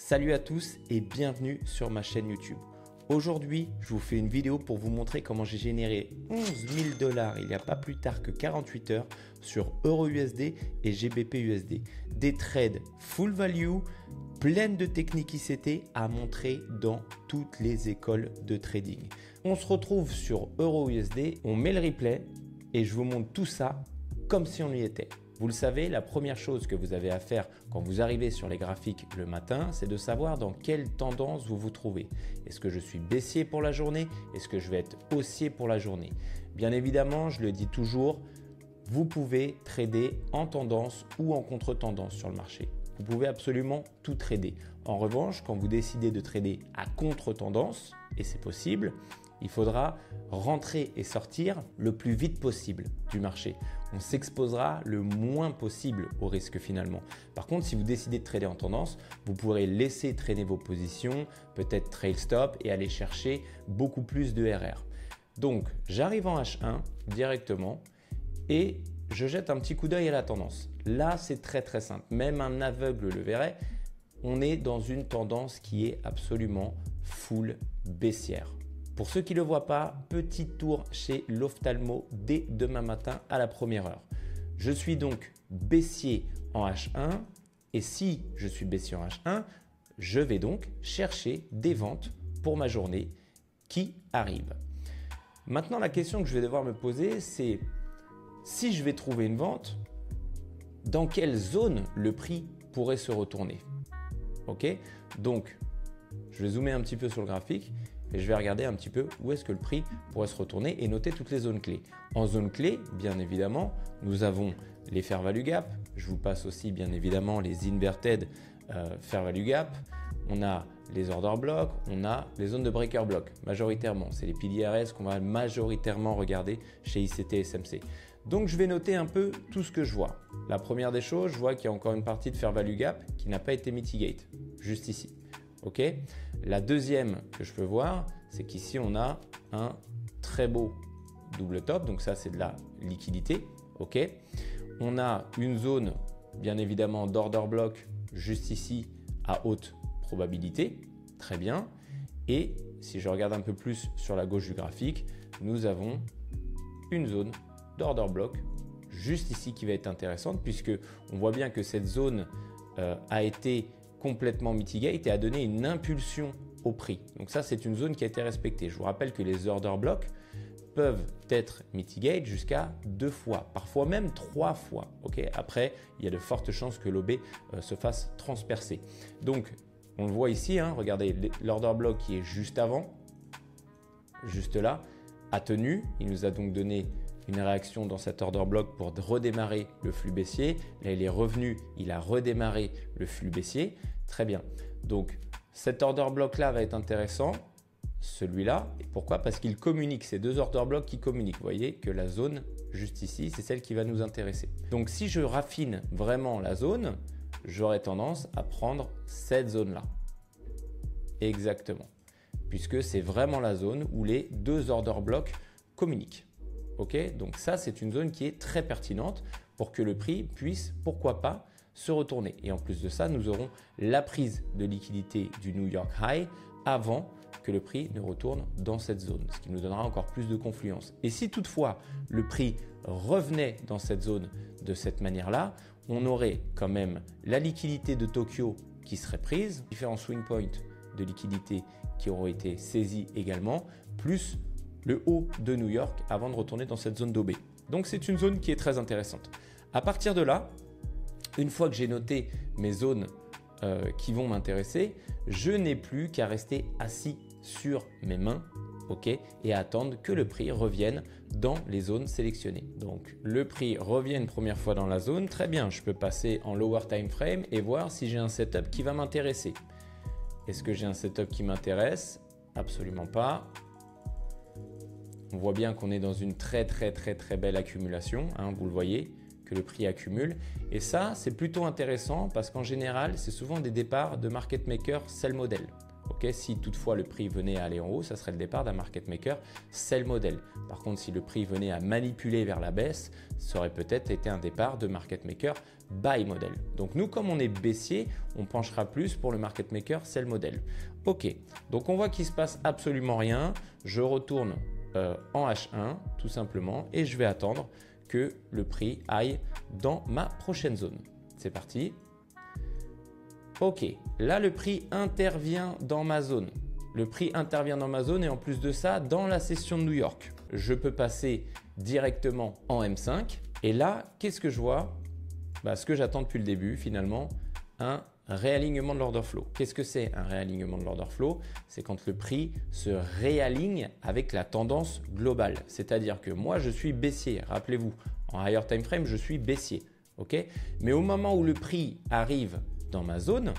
Salut à tous et bienvenue sur ma chaîne YouTube. Aujourd'hui, je vous fais une vidéo pour vous montrer comment j'ai généré 11 000 $ il n'y a pas plus tard que 48 heures sur EURUSD et GBPUSD. Des trades full value, pleines de techniques ICT à montrer dans toutes les écoles de trading. On se retrouve sur EURUSD, on met le replay et je vous montre tout ça comme si on y était. Vous le savez, la première chose que vous avez à faire quand vous arrivez sur les graphiques le matin, c'est de savoir dans quelle tendance vous vous trouvez. Est-ce que je suis baissier pour la journée? Est-ce que je vais être haussier pour la journée? Bien évidemment, je le dis toujours, vous pouvez trader en tendance ou en contre-tendance sur le marché. Vous pouvez absolument tout trader. En revanche, quand vous décidez de trader à contre-tendance, et c'est possible, il faudra rentrer et sortir le plus vite possible du marché. On s'exposera le moins possible au risque finalement. Par contre, si vous décidez de trader en tendance, vous pourrez laisser traîner vos positions, peut-être trail stop et aller chercher beaucoup plus de RR. Donc, j'arrive en H1 directement et je jette un petit coup d'œil à la tendance. Là, c'est très simple. Même un aveugle le verrait. On est dans une tendance qui est absolument full baissière. Pour ceux qui ne le voient pas, petit tour chez l'ophtalmo dès demain matin à la première heure. Je suis donc baissier en H1 et si je suis baissier en H1, je vais donc chercher des ventes pour ma journée qui arrive. Maintenant, la question que je vais devoir me poser, c'est si je vais trouver une vente, dans quelle zone le prix pourrait se retourner? Ok? Donc, je vais zoomer un petit peu sur le graphique et je vais regarder un petit peu où est-ce que le prix pourrait se retourner et noter toutes les zones clés. En zone clé, bien évidemment, nous avons les fair value gap. Je vous passe aussi bien évidemment les inverted fair value gap. On a les order blocks, on a les zones de breaker block majoritairement. C'est les piliers RS qu'on va majoritairement regarder chez ICT et SMC. Donc je vais noter un peu tout ce que je vois. La première des choses, je vois qu'il y a encore une partie de fair value gap qui n'a pas été mitigate, juste ici. Ok. La deuxième que je peux voir, c'est qu'ici on a un très beau double top, donc ça c'est de la liquidité. Ok. On a une zone bien évidemment d'order block juste ici à haute probabilité, très bien. Et si je regarde un peu plus sur la gauche du graphique, nous avons une zone d'order block juste ici qui va être intéressante puisque on voit bien que cette zone a été complètement mitigate et a donné une impulsion au prix. Donc ça, c'est une zone qui a été respectée. Je vous rappelle que les order blocks peuvent être mitigate jusqu'à 2 fois, parfois même 3 fois. Okay. Après, il y a de fortes chances que l'OB se fasse transpercer. Donc, on le voit ici, hein, regardez l'order block qui est juste avant, juste là, a tenu. Il nous a donc donné une réaction dans cet order block pour redémarrer le flux baissier. Là, il est revenu, il a redémarré le flux baissier. Très bien. Donc, cet order block là va être intéressant. Celui-là. Et pourquoi? Parce qu'il communique. Ces deux order blocks qui communiquent. Vous voyez que la zone juste ici, c'est celle qui va nous intéresser. Donc, si je raffine vraiment la zone, j'aurais tendance à prendre cette zone-là. Exactement. Puisque c'est vraiment la zone où les deux order blocks communiquent. Ok, donc ça, c'est une zone qui est très pertinente pour que le prix puisse, pourquoi pas, se retourner. Et en plus de ça, nous aurons la prise de liquidité du New York High avant que le prix ne retourne dans cette zone, ce qui nous donnera encore plus de confluence. Et si toutefois le prix revenait dans cette zone de cette manière-là, on aurait quand même la liquidité de Tokyo qui serait prise, différents swing points de liquidité qui auront été saisis également, plus le haut de New York avant de retourner dans cette zone d'OB. Donc c'est une zone qui est très intéressante. À partir de là, une fois que j'ai noté mes zones qui vont m'intéresser, je n'ai plus qu'à rester assis sur mes mains, ok, et à attendre que le prix revienne dans les zones sélectionnées. Donc le prix revient une première fois dans la zone, très bien, je peux passer en lower time frame et voir si j'ai un setup qui va m'intéresser. Est-ce que j'ai un setup qui m'intéresse? Absolument pas. On voit bien qu'on est dans une très belle accumulation, hein, vous le voyez, que le prix accumule. Et ça, c'est plutôt intéressant parce qu'en général, c'est souvent des départs de market maker sell model. Ok, si toutefois le prix venait à aller en haut, ça serait le départ d'un market maker sell model. Par contre, si le prix venait à manipuler vers la baisse, ça aurait peut-être été un départ de market maker buy model. Donc nous, comme on est baissier, on penchera plus pour le market maker sell model. Ok, donc on voit qu'il ne se passe absolument rien. Je retourne en H1 tout simplement et je vais attendre que le prix aille dans ma prochaine zone. C'est parti. Ok, là le prix intervient dans ma zone. Le prix intervient dans ma zone et en plus de ça, dans la session de New York. Je peux passer directement en M5 et là, qu'est-ce que je vois? Ce que j'attends depuis le début finalement, un réalignement de l'order flow. Qu'est-ce que c'est un réalignement de l'order flow? C'est quand le prix se réaligne avec la tendance globale. C'est-à-dire que moi, je suis baissier. Rappelez-vous, en higher time frame, je suis baissier. Okay, mais au moment où le prix arrive dans ma zone,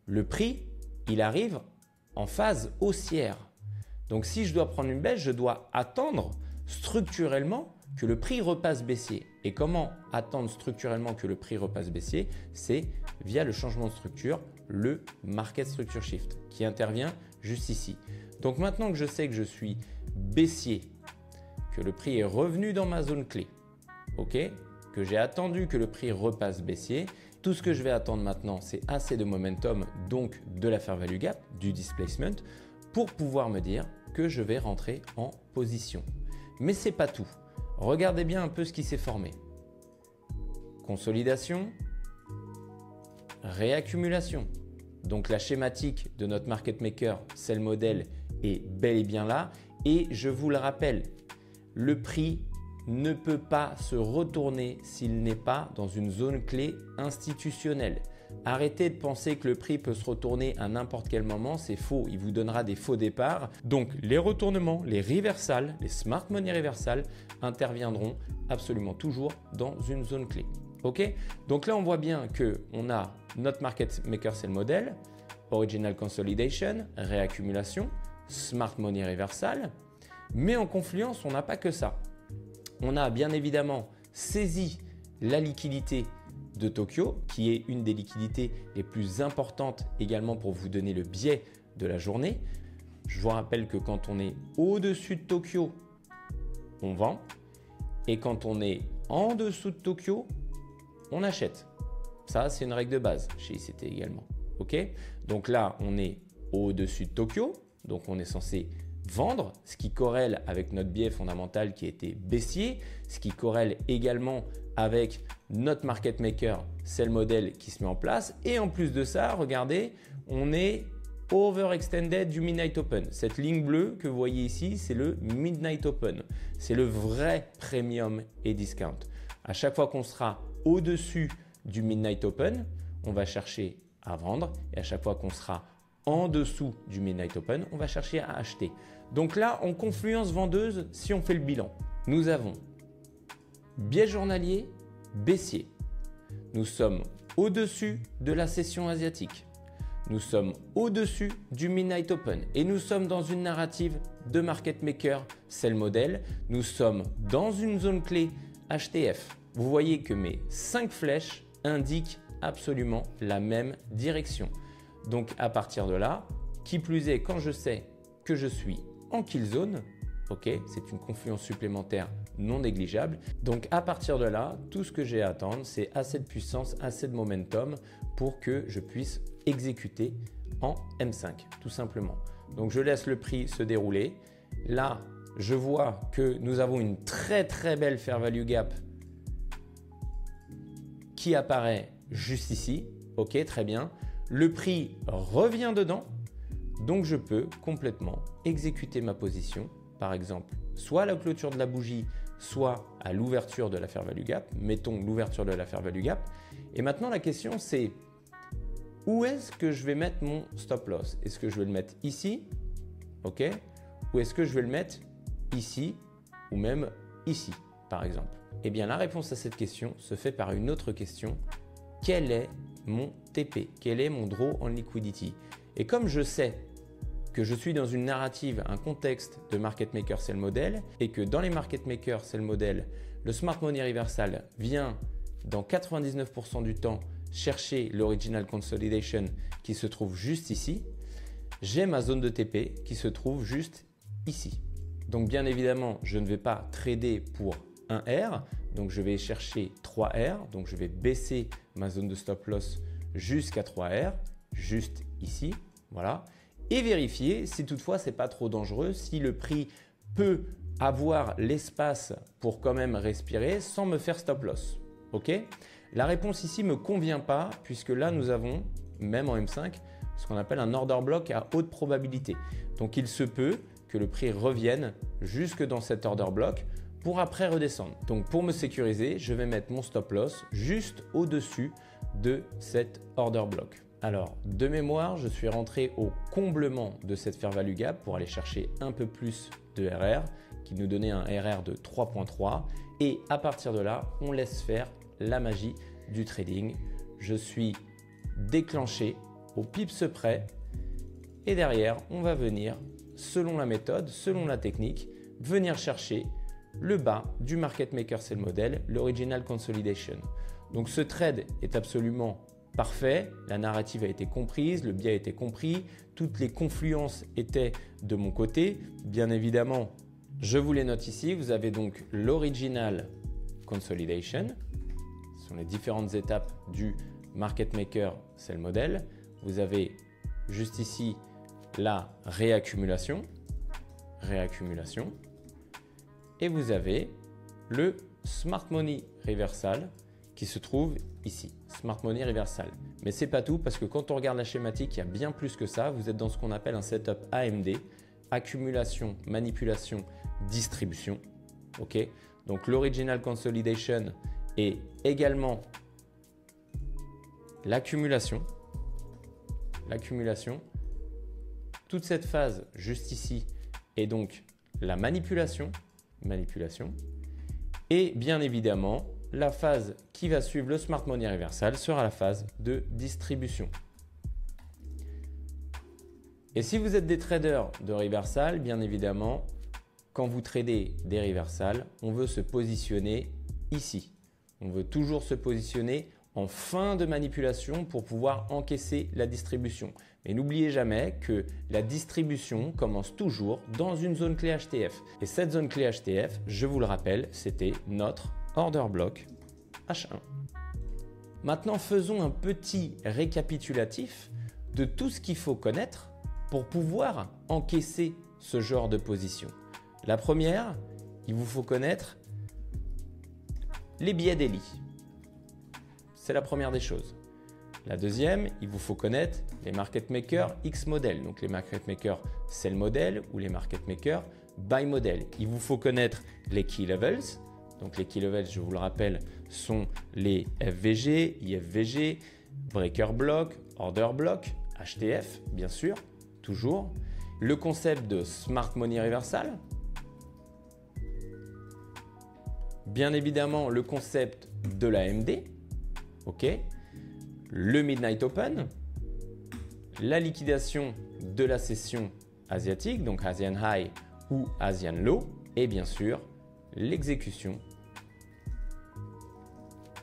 le prix, il arrive en phase haussière. Donc, si je dois prendre une baisse, je dois attendre structurellement que le prix repasse baissier. Et comment attendre structurellement que le prix repasse baissier? C'est via le changement de structure, le Market Structure Shift, qui intervient juste ici. Donc, maintenant que je sais que je suis baissier, que le prix est revenu dans ma zone clé, ok, que j'ai attendu que le prix repasse baissier, tout ce que je vais attendre maintenant, c'est assez de momentum, donc de la fair value gap, du displacement, pour pouvoir me dire que je vais rentrer en position. Mais ce n'est pas tout. Regardez bien un peu ce qui s'est formé. Consolidation, réaccumulation. Donc la schématique de notre market maker sell model est bel et bien là. Et je vous le rappelle, le prix ne peut pas se retourner s'il n'est pas dans une zone clé institutionnelle. Arrêtez de penser que le prix peut se retourner à n'importe quel moment, c'est faux, il vous donnera des faux départs. Donc les retournements, les reversals, les smart money reversals interviendront absolument toujours dans une zone clé. Ok, donc là on voit bien qu'on a notre market maker sell model, original consolidation, réaccumulation, smart money reversal, mais en confluence on n'a pas que ça. On a bien évidemment saisi la liquidité de Tokyo, qui est une des liquidités les plus importantes également pour vous donner le biais de la journée. Je vous rappelle que quand on est au-dessus de Tokyo, on vend. Et quand on est en dessous de Tokyo, on achète. Ça, c'est une règle de base chez ICT également. Okay, donc là, on est au-dessus de Tokyo. Donc, on est censé vendre, ce qui corrèle avec notre biais fondamental qui était baissier, ce qui corrèle également avec notre market maker sell model qui se met en place. Et en plus de ça, regardez, on est overextended du Midnight Open. Cette ligne bleue que vous voyez ici, c'est le Midnight Open. C'est le vrai premium et discount. À chaque fois qu'on sera au-dessus du Midnight Open, on va chercher à vendre. Et à chaque fois qu'on sera en dessous du Midnight Open, on va chercher à acheter. Donc là, en confluence vendeuse, si on fait le bilan, nous avons biais journalier baissier. Nous sommes au-dessus de la session asiatique. Nous sommes au-dessus du Midnight Open et nous sommes dans une narrative de market maker sell model. Nous sommes dans une zone clé HTF. Vous voyez que mes 5 flèches indiquent absolument la même direction. Donc à partir de là, qui plus est, quand je sais que je suis en kill zone, ok, c'est une confluence supplémentaire non négligeable. Donc à partir de là, tout ce que j'ai à attendre, c'est assez de puissance, assez de momentum pour que je puisse exécuter en M5, tout simplement. Donc je laisse le prix se dérouler. Là, je vois que nous avons une très belle fair value gap qui apparaît juste ici. Ok, très bien. Le prix revient dedans, donc je peux complètement exécuter ma position, par exemple, soit à la clôture de la bougie, soit à l'ouverture de la fair value gap. Mettons l'ouverture de la fair value gap. Et maintenant, la question, c'est où est-ce que je vais mettre mon stop loss? Est-ce que je vais le mettre ici, ok, ou est-ce que je vais le mettre ici, ou même ici, par exemple? Eh bien, la réponse à cette question se fait par une autre question. Quel est mon TP? Quel est mon draw on liquidity? Et comme je sais que je suis dans une narrative, un contexte de market maker sell model et que dans les market makers sell model, le smart money reversal vient dans 99% du temps chercher l'original consolidation qui se trouve juste ici, j'ai ma zone de TP qui se trouve juste ici. Donc bien évidemment, je ne vais pas trader pour 1 R, donc je vais chercher 3 R, donc je vais baisser ma zone de stop loss jusqu'à 3 R, juste ici, voilà, et vérifier si toutefois c'est pas trop dangereux, si le prix peut avoir l'espace pour quand même respirer sans me faire stop loss. Ok? La réponse ici ne me convient pas puisque là nous avons, même en M5, ce qu'on appelle un order block à haute probabilité. Donc il se peut que le prix revienne jusque dans cet order block pour après redescendre. Donc pour me sécuriser, je vais mettre mon stop loss juste au-dessus de cet order block. Alors de mémoire, je suis rentré au comblement de cette fair value gap pour aller chercher un peu plus de RR qui nous donnait un RR de 3.3 et à partir de là, on laisse faire la magie du trading. Je suis déclenché au pips près et derrière, on va venir, selon la méthode, selon la technique, venir chercher le bas du market maker sell model, l'original consolidation. Donc ce trade est absolument parfait, la narrative a été comprise, le biais a été compris, toutes les confluences étaient de mon côté. Bien évidemment, je vous les note ici, vous avez donc l'original consolidation, ce sont les différentes étapes du market maker sell model. Vous avez juste ici la réaccumulation, et vous avez le smart money reversal qui se trouve ici, smart money reversal. Mais c'est pas tout parce que quand on regarde la schématique, il y a bien plus que ça. Vous êtes dans ce qu'on appelle un setup AMD, accumulation, manipulation, distribution. Ok, donc l'original consolidation est également l'accumulation. Toute cette phase juste ici est donc la manipulation. Et bien évidemment, la phase qui va suivre le smart money reversal sera la phase de distribution. Et si vous êtes des traders de reversal, bien évidemment, quand vous tradez des reversals, on veut se positionner ici. On veut toujours se positionner en fin de manipulation pour pouvoir encaisser la distribution. Mais n'oubliez jamais que la distribution commence toujours dans une zone clé HTF. Et cette zone clé HTF, je vous le rappelle, c'était notre order block H1. Maintenant, faisons un petit récapitulatif de tout ce qu'il faut connaître pour pouvoir encaisser ce genre de position. La première, il vous faut connaître les biais daily. C'est la première des choses. La deuxième, il vous faut connaître les market makers X model, donc les market makers sell model ou les market makers buy model. Il vous faut connaître les key levels. Donc les key levels, je vous le rappelle, sont les FVG, IFVG, breaker block, order block, HTF, bien sûr, toujours. Le concept de smart money reversal. Bien évidemment, le concept de la MD. OK, le Midnight Open, la liquidation de la session asiatique, donc Asian High ou Asian Low, et bien sûr l'exécution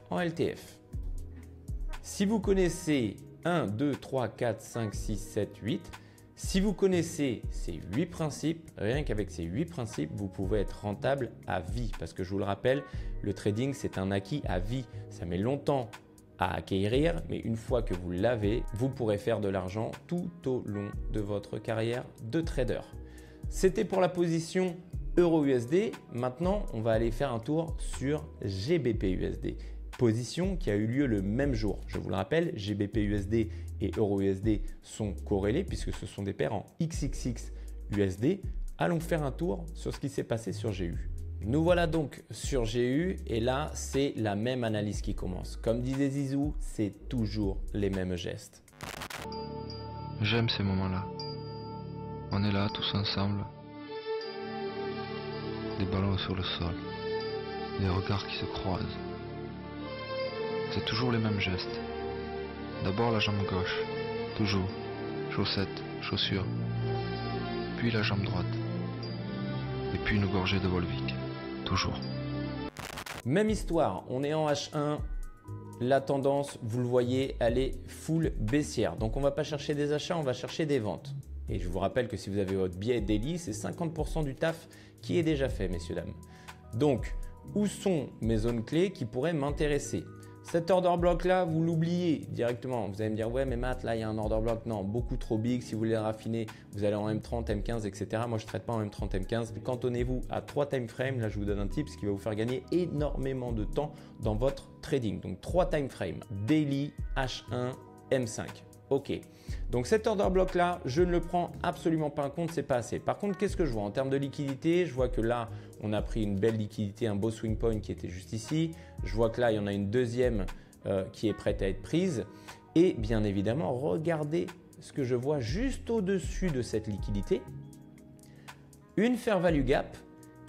en LTF. Si vous connaissez 1, 2, 3, 4, 5, 6, 7, 8, si vous connaissez ces 8 principes, rien qu'avec ces 8 principes, vous pouvez être rentable à vie. Parce que je vous le rappelle, le trading, c'est un acquis à vie. Ça met longtemps à acquérir, mais une fois que vous l'avez, vous pourrez faire de l'argent tout au long de votre carrière de trader. C'était pour la position Euro-USD. Maintenant, on va aller faire un tour sur GBP-USD. Position qui a eu lieu le même jour. Je vous le rappelle, GBP-USD et Euro-USD sont corrélés puisque ce sont des paires en XXX-USD. Allons faire un tour sur ce qui s'est passé sur GU. Nous voilà donc sur GU et là, c'est la même analyse qui commence. Comme disait Zizou, c'est toujours les mêmes gestes. J'aime ces moments-là. On est là tous ensemble. Des ballons sur le sol. Des regards qui se croisent. C'est toujours les mêmes gestes. D'abord la jambe gauche. Toujours. Chaussettes, chaussures. Puis la jambe droite. Et puis une gorgée de Volvic. Toujours. Même histoire, on est en H1, la tendance, vous le voyez, elle est full baissière. Donc on ne va pas chercher des achats, on va chercher des ventes. Et je vous rappelle que si vous avez votre billet daily, c'est 50% du taf qui est déjà fait, messieurs, dames. Donc, où sont mes zones clés qui pourraient m'intéresser? Cet order block là, vous l'oubliez directement. Vous allez me dire, ouais, mais Matt, là, il y a un order block. Non, beaucoup trop big. Si vous voulez le raffiner, vous allez en M30, M15, etc. Moi, je ne traite pas en M30, M15. Cantonnez-vous à 3 time frames. Là, je vous donne un tip, ce qui va vous faire gagner énormément de temps dans votre trading. Donc, 3 time frames. Daily, H1, M5. OK. Donc cet order block là, je ne le prends absolument pas en compte, c'est pas assez. Par contre, qu'est-ce que je vois en termes de liquidité? Je vois que là, on a pris une belle liquidité, un beau swing point qui était juste ici. Je vois que là, il y en a une deuxième qui est prête à être prise. Et bien évidemment, regardez ce que je vois juste au-dessus de cette liquidité. Une fair value gap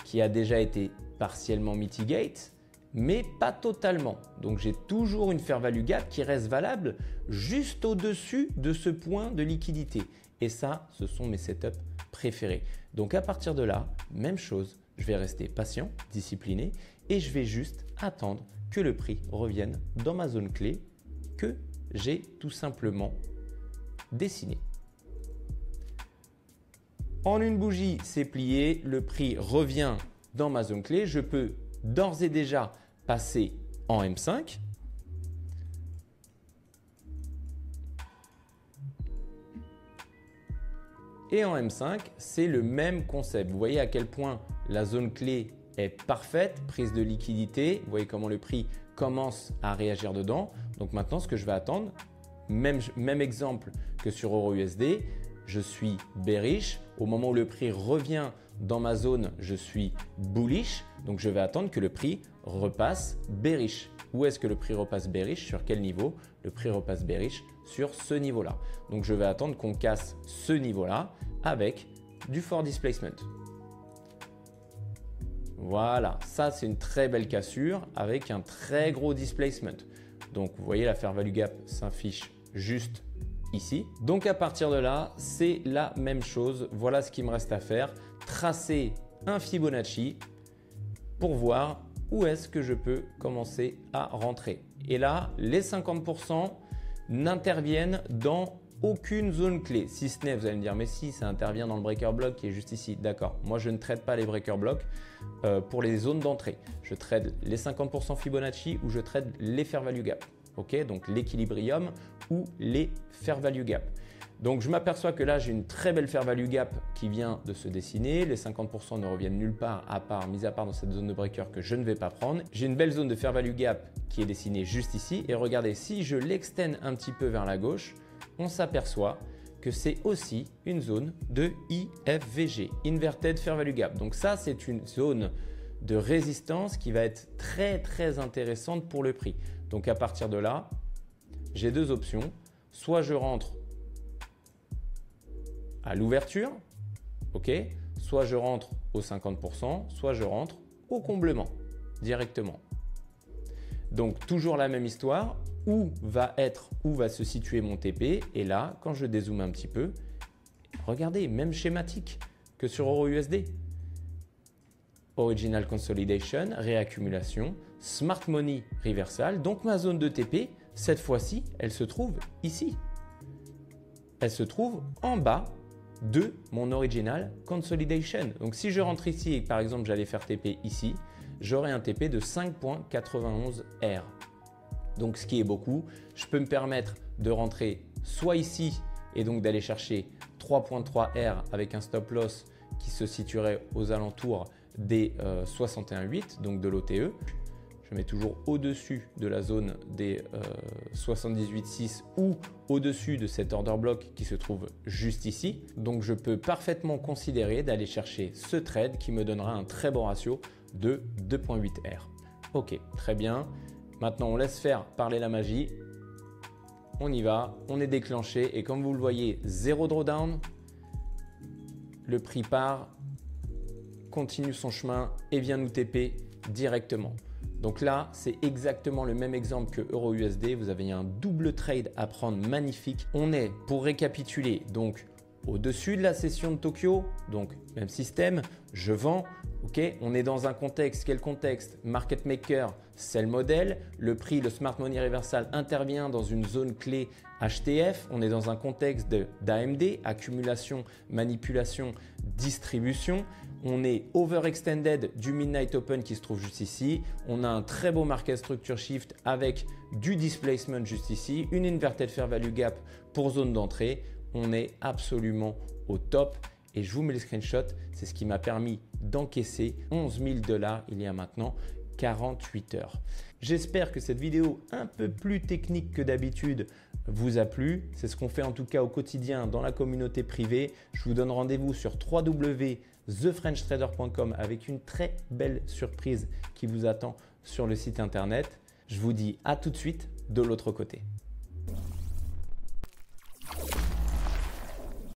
qui a déjà été partiellement mitigate, mais pas totalement. Donc, j'ai toujours une fair value gap qui reste valable juste au-dessus de ce point de liquidité. Et ça, ce sont mes setups préférés. Donc, à partir de là, même chose, je vais rester patient, discipliné et je vais juste attendre que le prix revienne dans ma zone clé que j'ai tout simplement dessinée. En une bougie, c'est plié, le prix revient dans ma zone clé. Je peux d'ores et déjà passer en M5. Et en M5, c'est le même concept. Vous voyez à quel point la zone clé est parfaite, prise de liquidité. Vous voyez comment le prix commence à réagir dedans. Donc maintenant, ce que je vais attendre, même exemple que sur EURUSD, je suis bearish. Au moment où le prix revient dans ma zone, je suis bullish. Donc, je vais attendre que le prix repasse bearish. Où est-ce que le prix repasse bearish? Sur quel niveau? Le prix repasse bearish sur ce niveau-là. Donc, je vais attendre qu'on casse ce niveau-là avec du fort displacement. Voilà, ça c'est une très belle cassure avec un très gros displacement. Donc, vous voyez la fair value gap s'affiche juste ici. Donc, à partir de là, c'est la même chose. Voilà ce qu'il me reste à faire. Tracer un Fibonacci pour voir où est-ce que je peux commencer à rentrer. Et là, les 50% n'interviennent dans aucune zone clé. Si ce n'est, vous allez me dire, mais si, ça intervient dans le breaker block qui est juste ici. D'accord, moi je ne traite pas les breaker blocks pour les zones d'entrée. Je trade les 50% Fibonacci ou je trade les fair value gap. Ok, donc l'équilibrium ou les fair value gap. Donc, je m'aperçois que là, j'ai une très belle fair value gap qui vient de se dessiner. Les 50% ne reviennent nulle part, mis à part dans cette zone de breaker que je ne vais pas prendre. J'ai une belle zone de fair value gap qui est dessinée juste ici. Et regardez, si je l'extends un petit peu vers la gauche, on s'aperçoit que c'est aussi une zone de IFVG, Inverted Fair Value Gap. Donc ça, c'est une zone de résistance qui va être très, très intéressante pour le prix. Donc, à partir de là, j'ai deux options. Soit je rentre à l'ouverture, ok, soit je rentre au 50%, soit je rentre au comblement directement. Donc toujours la même histoire, où va se situer mon TP, et là, quand je dézoome un petit peu, regardez, même schématique que sur EURUSD. Original Consolidation, réaccumulation, Smart Money Reversal, donc ma zone de TP, cette fois-ci, elle se trouve ici. Elle se trouve en bas de mon Original Consolidation. Donc, si je rentre ici et que par exemple, j'allais faire TP ici, j'aurai un TP de 5.91 R. Donc, ce qui est beaucoup. Je peux me permettre de rentrer soit ici et donc d'aller chercher 3.3 R avec un stop loss qui se situerait aux alentours des 61,8, donc de l'OTE. Je mets toujours au-dessus de la zone des 78,6 ou au-dessus de cet order block qui se trouve juste ici. Donc, je peux parfaitement considérer d'aller chercher ce trade qui me donnera un très bon ratio de 2.8 R. Ok, très bien. Maintenant, on laisse faire parler la magie. On y va, on est déclenché et comme vous le voyez, zéro drawdown. Le prix part, continue son chemin et vient nous TP directement. Donc là, c'est exactement le même exemple que EURUSD. Vous avez un double trade à prendre magnifique. On est, pour récapituler, donc au-dessus de la session de Tokyo, donc même système, je vends. Ok, on est dans un contexte, quel contexte? Market maker c'est le modèle. Le prix, le Smart Money Reversal intervient dans une zone clé HTF. On est dans un contexte d'AMD, accumulation, manipulation, distribution. On est overextended du Midnight Open qui se trouve juste ici. On a un très beau market structure shift avec du displacement juste ici, une inverted fair value gap pour zone d'entrée. On est absolument au top et je vous mets le screenshot. C'est ce qui m'a permis d'encaisser 11 000 $ il y a maintenant 48 heures. J'espère que cette vidéo un peu plus technique que d'habitude vous a plu. C'est ce qu'on fait en tout cas au quotidien dans la communauté privée. Je vous donne rendez-vous sur www.thefrenchtrader.com avec une très belle surprise qui vous attend sur le site internet. Je vous dis à tout de suite de l'autre côté.